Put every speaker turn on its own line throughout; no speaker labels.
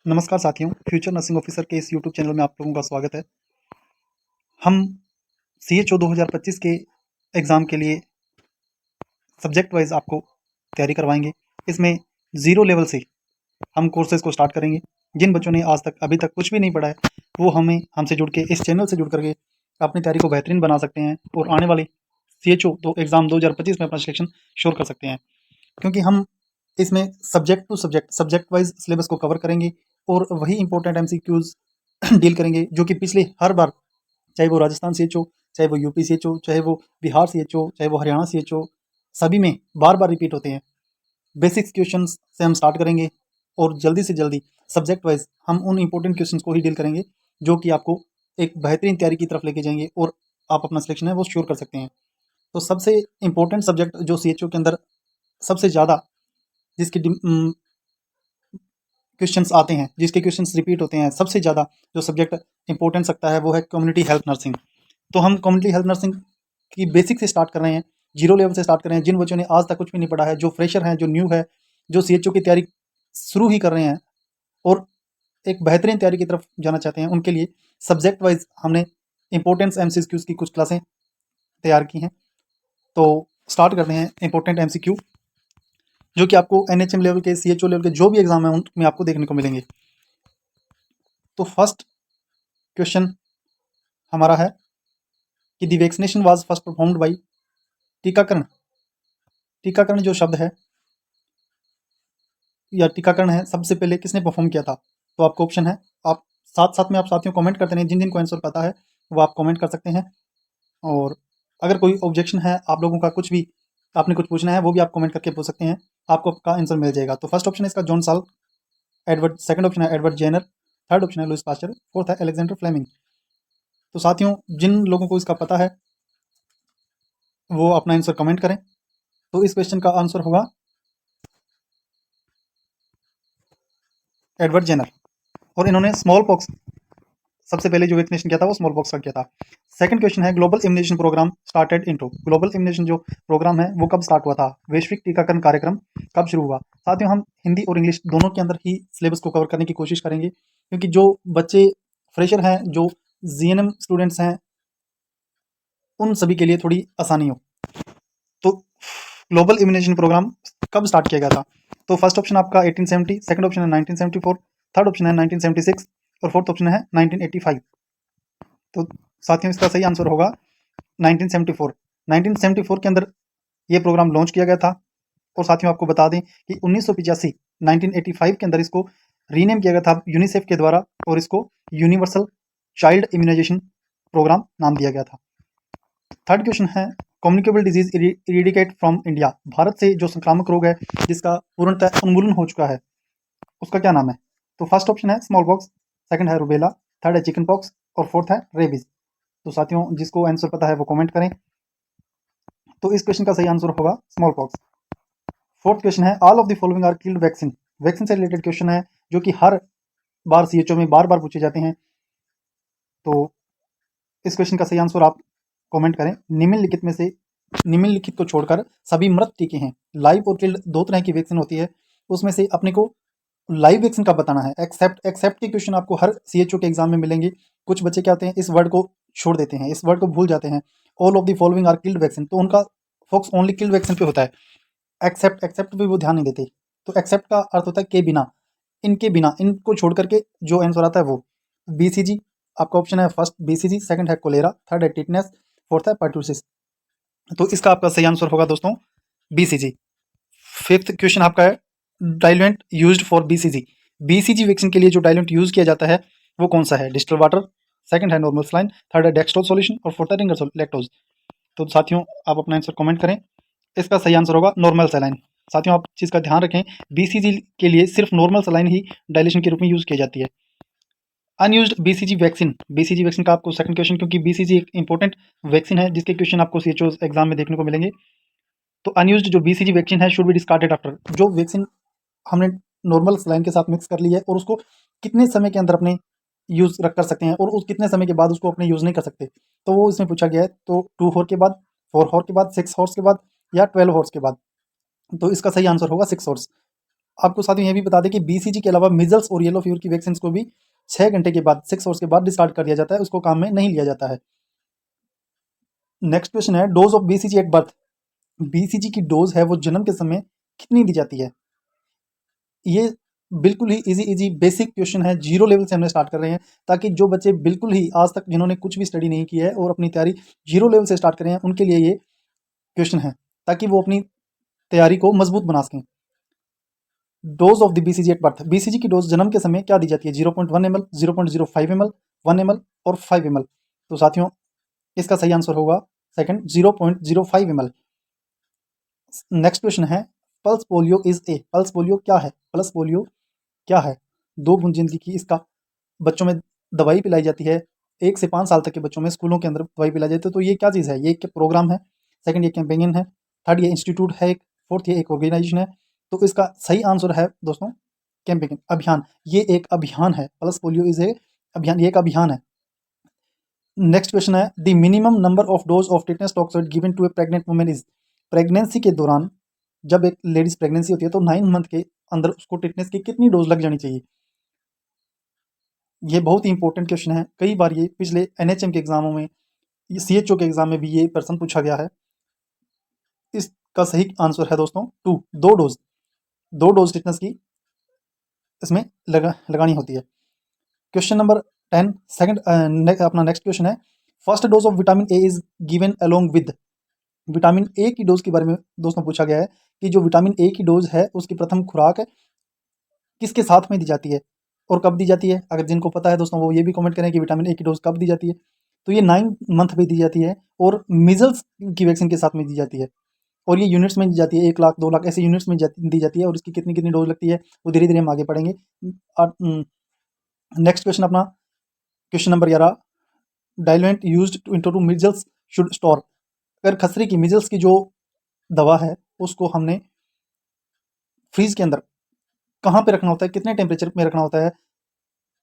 नमस्कार साथियों, future nursing officer के इस यूट्यूब चैनल में आप लोगों का स्वागत है। हम CHO 2025 के एग्ज़ाम के लिए सब्जेक्ट वाइज़ आपको तैयारी करवाएँगे। इसमें ज़ीरो लेवल से हम कोर्सेज़ को स्टार्ट करेंगे। जिन बच्चों ने आज तक अभी तक कुछ भी नहीं पढ़ा है, वो हमसे जुड़ के इस चैनल से जुड़ कर के अपनी तैयारी को बेहतरीन बना सकते हैं और आने वाली CHO एग्ज़ाम 2025 में अपना सिलेक्शन श्योर कर सकते हैं। क्योंकि हम इसमें subject to subject wise syllabus को कवर करेंगे और वही इम्पोर्टेंट MCQs डील करेंगे जो कि पिछले हर बार, चाहे वो राजस्थान CHO, चाहे वो यूपी CHO, चाहे वो बिहार CHO, चाहे वो हरियाणा CHO, सभी में बार-बार रिपीट होते हैं। बेसिक्स क्वेश्चंस से हम स्टार्ट करेंगे और जल्दी से जल्दी सब्जेक्ट वाइज़ हम उन इम्पोर्टेंट क्वेश्चंस को ही डील करेंगे, जो कि आपको एक बेहतरीन तैयारी की तरफ लेके जाएँगे और आप अपना सिलेक्शन है वो श्योर कर सकते हैं। तो सबसे इम्पोर्टेंट सब्जेक्ट जो CHO के अंदर सबसे ज़्यादा जिसकी क्वेश्चंस आते हैं, जिसके क्वेश्चंस रिपीट होते हैं, सबसे ज़्यादा जो सब्जेक्ट इंपॉर्टेंस रखता है वो है कम्युनिटी हेल्थ नर्सिंग। तो हम कम्युनिटी हेल्थ नर्सिंग की बेसिक से स्टार्ट कर रहे हैं, जीरो लेवल से स्टार्ट कर रहे हैं। जिन बच्चों ने आज तक कुछ भी नहीं पढ़ा है, जो फ्रेशर हैं, जो न्यू है, जो CHO की तैयारी शुरू ही कर रहे हैं और एक बेहतरीन तैयारी की तरफ जाना चाहते हैं, उनके लिए सब्जेक्ट वाइज हमने इंपॉर्टेंस MCQs की कुछ क्लासें तैयार की हैं। तो स्टार्ट करते हैं इंपॉर्टेंट MCQ, जो कि आपको NHM लेवल के, CHO लेवल के जो भी एग्जाम है उनमें आपको देखने को मिलेंगे। तो फर्स्ट क्वेश्चन हमारा है कि the vaccination was first performed by, टीकाकरण। टीकाकरण जो शब्द है या टीकाकरण है, सबसे पहले किसने परफॉर्म किया था? तो आपको ऑप्शन है, आप साथ साथ में आप साथियों कमेंट करते रहें। जिन जिन को आंसर पता है वो आप कमेंट कर सकते हैं, और अगर कोई ऑब्जेक्शन है, आप लोगों का कुछ भी, आपने कुछ पूछना है, वो भी आप कमेंट करके पूछ सकते हैं, आपको आपका आंसर मिल जाएगा। तो फर्स्ट ऑप्शन है इसका John Salk, Edward, second option है एडवर्ड जेनर, थर्ड ऑप्शन है लुइस पास्चर, फोर्थ है अलेक्जेंडर फ्लेमिंग। तो साथियों, जिन लोगों को इसका पता है वो अपना आंसर कमेंट करें। तो इस क्वेश्चन का आंसर होगा एडवर्ड जेनर, और इन्होंने स्मॉल पॉक्स, सबसे पहले जो वैक्सीनेशन किया था वो स्मॉल पॉक्स का किया था। सेकंड क्वेश्चन है, global immunisation programme started into, global immunisation जो प्रोग्राम है वो कब स्टार्ट हुआ था? वैश्विक टीकाकरण कार्यक्रम कब शुरू हुआ? साथियों, हम हिंदी और इंग्लिश दोनों के अंदर ही सिलेबस को कवर करने की कोशिश करेंगे, क्योंकि जो बच्चे फ्रेशर हैं, जो GNM स्टूडेंट्स हैं, उन सभी के लिए थोड़ी आसानी हो। तो ग्लोबल इम्यूनेशन प्रोग्राम कब स्टार्ट किया गया था? तो फर्स्ट ऑप्शन आपका 1870, सेकंड ऑप्शन है 1974, थर्ड ऑप्शन है 1976 और फोर्थ ऑप्शन है 1985। तो साथियों, इसका सही आंसर होगा 1974। 1974 के अंदर ये प्रोग्राम लॉन्च किया गया था। और साथियों, आपको बता दें कि 1985, 1985 के अंदर इसको रीनेम किया गया था यूनिसेफ के द्वारा, और इसको यूनिवर्सल चाइल्ड इम्यूनाइजेशन प्रोग्राम नाम दिया गया था। थर्ड क्वेश्चन है, communicable disease eradicate from India, Bharat से जो संक्रामक रोग है जिसका पूर्णतः उन्मूलन हो चुका है, उसका क्या नाम है? तो फर्स्ट ऑप्शन है स्मॉल पॉक्स, सेकंड है रूबेला, थर्ड है चिकन पॉक्स और फोर्थ है रेबीज। तो साथियों, जिसको आंसर पता है वो कमेंट करें। तो इस क्वेश्चन का सही आंसर होगा स्मॉल पॉक्स। फोर्थ क्वेश्चन है, all of the following are killed vaccine, vaccine से रिलेटेड क्वेश्चन है जो कि हर बार CHO में बार बार पूछे जाते हैं। तो इस क्वेश्चन का सही आंसर आप कमेंट करें। निम्नलिखित में से, निम्नलिखित को छोड़कर सभी मृत टीके हैं। लाइव और किल्ड दो तरह की वैक्सीन होती है, उसमें से अपने को लाइव वैक्सीन का बताना है। एक्सेप्ट के क्वेश्चन आपको हर CHO के एग्जाम में मिलेंगे। कुछ बच्चे क्या होते हैं, इस वर्ड को छोड़ देते हैं, इस वर्ड को भूल जाते हैं। All of the following are killed vaccine, तो उनका फोकस ओनली किल्ड वैक्सीन पे होता है। एक्सेप्ट पे वो ध्यान नहीं देते। तो एक्सेप्ट का अर्थ होता है के बिना, इनके बिना, इनको छोड़ करके जो आंसर आता है वो। BCG आपका ऑप्शन है फर्स्ट BCG, सेकंड है कोलेरा, थर्ड है टिटनेस, फोर्थ है पर्टूसिस। तो इसका आपका सही आंसर होगा दोस्तों BCG। फिफ्थ क्वेश्चन आपका है, diluent used for BCG, BCG vaccine के लिए जो डाइल्यूएंट यूज किया जाता है वो कौन सा है? डिस्टिल वाटर, सेकंड है नॉर्मल सलाइन, थर्ड है डेक्सट्रोज सॉल्यूशन और फोर्थ है रिंगर लैक्टोज। तो साथियों, आप अपना आंसर कमेंट करें। इसका सही आंसर होगा नॉर्मल सलाइन। साथियों, आप चीज़ का ध्यान रखें, BCG के लिए सिर्फ नॉर्मल सलाइन ही डायलेशन के रूप में यूज की जाती है। Unused BCG vaccine, BCG vaccine का आपको सेकंड क्वेश्चन, क्योंकि BCG एक इंपॉर्टेंट वैक्सीन है जिसके क्वेश्चन आपको CHO एग्जाम में देखने को मिलेंगे। तो अनयूज्ड जो BCG वैक्सीन है शुड बी डिस्कार्डेड आफ्टर, जो वैक्सीन हमने नॉर्मल सलाइन के साथ मिक्स कर ली है और उसको कितने समय के अंदर अपने यूज रख कर सकते हैं और उस कितने समय के बाद उसको अपने यूज नहीं कर सकते, तो वो इसमें पूछा गया है। तो 2 हॉर के बाद, 4 हॉर के बाद, 6 हॉर्स के बाद या 12 हॉर्स के बाद। तो इसका सही आंसर होगा 6 हॉर्स। आपको साथ में ये भी बता दें कि बीसीजी के अलावा मीजल्स और येलो फीवर की वैक्सीन को भी 6 घंटे के बाद 6 आवर्स के बाद डिस्कार्ड कर दिया जाता है, उसको काम में नहीं लिया जाता है। नेक्स्ट क्वेश्चन है dose of BCG at birth. BCG की डोज है वो जन्म के समय कितनी दी जाती है? ये बिल्कुल ही इजी बेसिक क्वेश्चन है, जीरो लेवल से हमने स्टार्ट कर रहे हैं ताकि जो बच्चे बिल्कुल ही आज तक जिन्होंने कुछ भी स्टडी नहीं की है और अपनी तैयारी जीरो लेवल से स्टार्ट कर रहे हैं उनके लिए ये क्वेश्चन है, ताकि वो अपनी तैयारी को मजबूत बना सकें। Dose of the BCG at birth. BCG की डोज जन्म के समय क्या दी जाती है? 0.1 ml, 0.05 ml, 1 ml और 5 ml। तो साथियों इसका सही आंसर होगा सेकंड 0.05 ml। नेक्स्ट क्वेश्चन है pulse polio is a. Pulse polio क्या है? पल्स पोलियो क्या है? 2 बूंद जिंदगी की इसका बच्चों में दवाई पिलाई जाती है, 1 से 5 साल तक के बच्चों में स्कूलों के अंदर दवाई पिलाई जाती है। तो ये क्या चीज़ है? ये एक प्रोग्राम है, सेकंड ये कैंपेनियन है, थर्ड ये इंस्टीट्यूट है एक, फोर्थ ये एक ऑर्गेनाइजेशन है। तो इसका सही आंसर है दोस्तों कैंपेनियन, अभियान। ये एक अभियान है, पल्स पोलियो इज ए अभियान, ये एक अभियान है। नेक्स्ट क्वेश्चन है the minimum number of dose of tetanus toxoid given to a pregnant woman is. Pregnancy के दौरान जब एक लेडीज प्रेगनेंसी होती है तो 9 मंथ के अंदर उसको टिटनेस की कितनी डोज लग जानी चाहिए? ये बहुत ही इंपॉर्टेंट क्वेश्चन है, कई बार ये पिछले एनएचएम के एग्जामों में, सीएचओ के एग्जाम में भी ये प्रश्न पूछा गया है। इसका सही आंसर है दोस्तों 2, 2 डोज। 2 डोज टिटनेस की इसमें लगानी होती है। क्वेश्चन नंबर 10 सेकंड अपना नेक्स्ट क्वेश्चन है first dose of vitamin A is given along with. Vitamin A की डोज के बारे में दोस्तों पूछा गया है कि जो विटामिन ए की डोज है उसकी प्रथम खुराक किसके साथ में दी जाती है और कब दी जाती है? अगर जिनको पता है दोस्तों वो ये भी कमेंट करें कि विटामिन ए की डोज कब दी जाती है। तो ये 9 मंथ पे दी जाती है और मीजल्स की वैक्सीन के साथ में दी जाती है और ये यूनिट्स में दी जाती है, 1 लाख 2 लाख ऐसे यूनिट्स में दी जाती है और इसकी कितनी कितनी डोज लगती है वो धीरे धीरे हम आगे पढ़ेंगे। नेक्स्ट क्वेश्चन अपना question number 11 diluent used to measles should store. अगर खसरे की मीजल्स की जो दवा है उसको हमने फ्रीज के अंदर कहाँ पे रखना होता है, कितने टेम्परेचर में रखना होता है?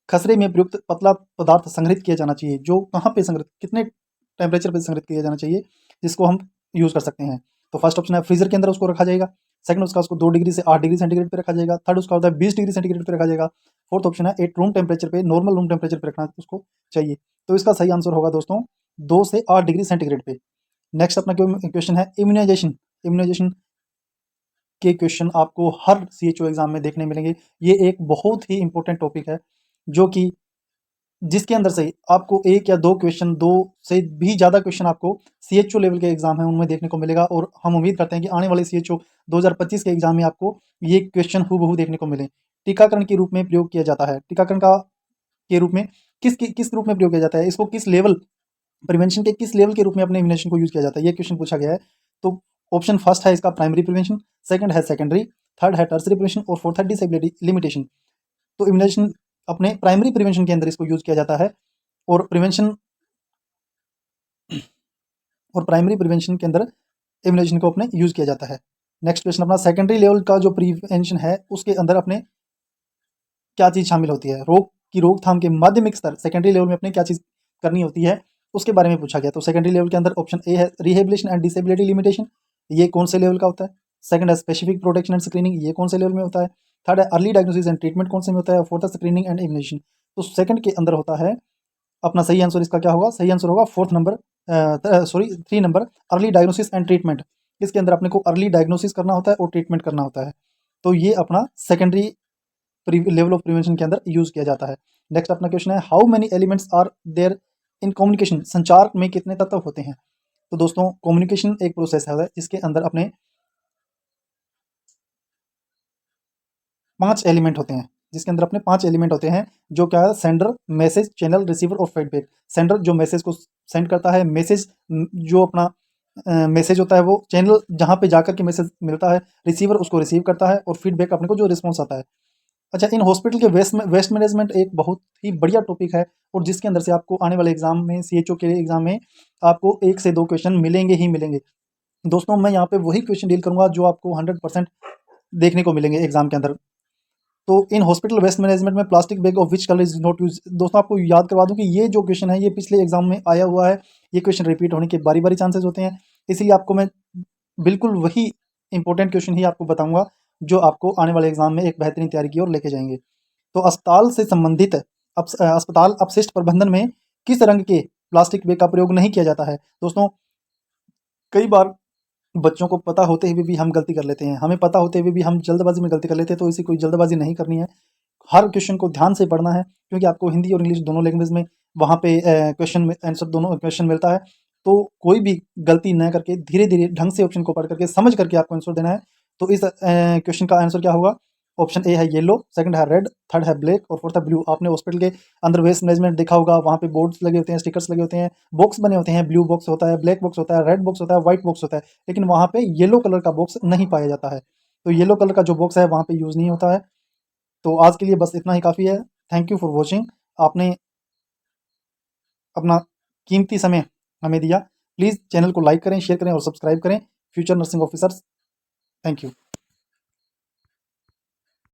खसरे में प्रयुक्त पतला पदार्थ संग्रहित किया जाना चाहिए, जो कहाँ पे संग्रहित, कितने टेम्परेचर पे संग्रहित किया जाना चाहिए जिसको हम यूज़ कर सकते हैं? तो फर्स्ट ऑप्शन है फ्रीजर के अंदर उसको रखा जाएगा, सेकंड उसका उसको 2 डिग्री से 8 डिग्री सेंटीग्रेड पे रखा जाएगा, थर्ड उसका होता है 20 डिग्री सेंटीग्रेड पे रखा जाएगा, फोर्थ ऑप्शन है एट रूम टेम्परेचर पे, नॉर्मल रूम टेम्परेचर पे रखना उसको चाहिए। तो इसका सही आंसर होगा दोस्तों 2 से 8 डिग्री सेंटीग्रेड पे। नेक्स्ट अपना क्वेश्चन है इम्यूनाइजेशन। इम्यूनाइजेशन के क्वेश्चन आपको हर सीएचओ एग्जाम में देखने मिलेंगे। ये एक बहुत ही इंपॉर्टेंट टॉपिक है जो कि जिसके अंदर से आपको 1 या 2 क्वेश्चन, 2 से भी ज़्यादा क्वेश्चन आपको सीएचओ लेवल के एग्जाम है उनमें देखने को मिलेगा और हम उम्मीद करते हैं कि आने वाले सीएचओ 2025 के एग्जाम में आपको ये क्वेश्चन हूबहू देखने को मिले। टीकाकरण के रूप में प्रयोग किया जाता है, टीकाकरण का के रूप में किस रूप में प्रयोग किया जाता है? इसको किस लेवल, प्रिवेंशन के किस लेवल के रूप में अपने इम्यूनेशन को यूज़ किया जाता है? ये क्वेश्चन पूछा गया है। तो ऑप्शन फर्स्ट है इसका प्राइमरी प्रिवेंशन, सेकंड है सेकेंडरी, थर्ड है टर्सरी प्रिवेंशन और फोर्थ है डिसेबिलिटी लिमिटेशन। तो इम्यूनेशन अपने प्राइमरी प्रिवेंशन के अंदर इसको यूज़ किया जाता है और प्राइमरी प्रिवेंशन के अंदर इम्यूनेशन को अपने यूज़ किया जाता है। नेक्स्ट क्वेश्चन अपना सेकेंडरी लेवल का जो प्रिवेंशन है उसके अंदर अपने क्या चीज़ शामिल होती है? रोग की रोकथाम के माध्यमिक स्तर सेकेंडरी लेवल में अपने क्या चीज़ करनी होती है उसके बारे में पूछा गया। तो सेकेंडरी लेवल के अंदर ऑप्शन ए है रिहेबिलिटेशन एंड डिसेबिलिटी लिमिटेशन, ये कौन से लेवल का होता है? सेकंड है स्पेसिफिक प्रोटेक्शन एंड स्क्रीनिंग, ये कौन से लेवल में होता है? थर्ड है अर्ली डायग्नोसिस एंड ट्रीटमेंट, कौन से में होता है? फोर्थ है स्क्रीनिंग एंड इम्यूनेशन। तो सेकंड के अंदर होता है अपना सही आंसर इसका क्या होगा? सही आंसर होगा fourth number, sorry 3 number early diagnosis and treatment. इसके अंदर अपने को अर्ली डायग्नोसिस करना होता है और ट्रीटमेंट करना होता है। तो ये अपना सेकेंडरी लेवल ऑफ प्रिवेंशन के अंदर यूज किया जाता है। नेक्स्ट अपना क्वेश्चन है how many elements are there in communication. संचार में कितने तत्व होते हैं? तो दोस्तों कम्युनिकेशन एक प्रोसेस है जिसके अंदर अपने 5 एलिमेंट होते हैं, जिसके अंदर अपने 5 एलिमेंट होते हैं जो क्या है? सेंडर, मैसेज, चैनल, रिसीवर और फीडबैक। सेंडर जो मैसेज को सेंड करता है, मैसेज जो अपना मैसेज होता है वो चैनल जहाँ पे जाकर के मैसेज मिलता है, रिसीवर उसको रिसीव करता है और फीडबैक अपने को जो रिस्पॉन्स आता है। अच्छा इन हॉस्पिटल के वेस्ट मैनेजमेंट एक बहुत ही बढ़िया टॉपिक है और जिसके अंदर से आपको आने वाले एग्जाम में, सीएचओ के एग्जाम में आपको 1 से 2 क्वेश्चन मिलेंगे ही मिलेंगे। दोस्तों मैं यहाँ पे वही क्वेश्चन डील करूंगा जो आपको 100% देखने को मिलेंगे एग्जाम के अंदर। तो इन हॉस्पिटल वेस्ट मैनेजमेंट में plastic bag of which colour is not use. दोस्तों आपको याद करवा दूं कि ये जो क्वेश्चन है ये पिछले एग्जाम में आया हुआ है, ये क्वेश्चन रिपीट होने के बारी चांसेस होते हैं, इसलिए आपको मैं बिल्कुल वही इंपॉर्टेंट क्वेश्चन ही आपको बताऊंगा जो आपको आने वाले एग्जाम में एक बेहतरीन तैयारी की ओर लेके जाएंगे। तो अस्पताल से संबंधित अस्पताल अपशिष्ट प्रबंधन में किस रंग के प्लास्टिक बैग का प्रयोग नहीं किया जाता है? दोस्तों, कई बार बच्चों को पता होते हुए भी हम गलती कर लेते हैं, हमें पता होते हुए भी हम जल्दबाजी में गलती कर लेते हैं, तो ऐसी कोई जल्दबाजी नहीं करनी है। हर क्वेश्चन को ध्यान से पढ़ना है, क्योंकि आपको हिंदी और इंग्लिश दोनों लैंग्वेज में वहाँ पे क्वेश्चन में आंसर दोनों क्वेश्चन मिलता है। तो कोई भी गलती न करके धीरे-धीरे ढंग से ऑप्शन को पढ़ करके समझ करके आपको आंसर देना है। तो इस क्वेश्चन का आंसर क्या होगा? ऑप्शन ए है येलो, सेकंड है रेड, थर्ड है ब्लैक और फोर्थ है ब्लू। आपने हॉस्पिटल के अंदर वेस्ट मैनेजमेंट देखा होगा, वहाँ पे बोर्ड्स लगे होते हैं, स्टिकर्स लगे होते हैं, बॉक्स बने होते हैं, ब्लू बॉक्स होता है, ब्लैक बॉक्स होता है, रेड बॉक्स होता है, व्हाइट बॉक्स होता है, लेकिन वहाँ पे येलो कलर का बॉक्स नहीं पाया जाता है। तो येलो कलर का जो बॉक्स है वहाँ पे यूज़ नहीं होता है। तो आज के लिए बस इतना ही काफ़ी है। Thank you for watching. आपने अपना कीमती समय हमें दिया। प्लीज़ चैनल को लाइक करें, शेयर करें और सब्सक्राइब करें। Future nursing officers, thank you.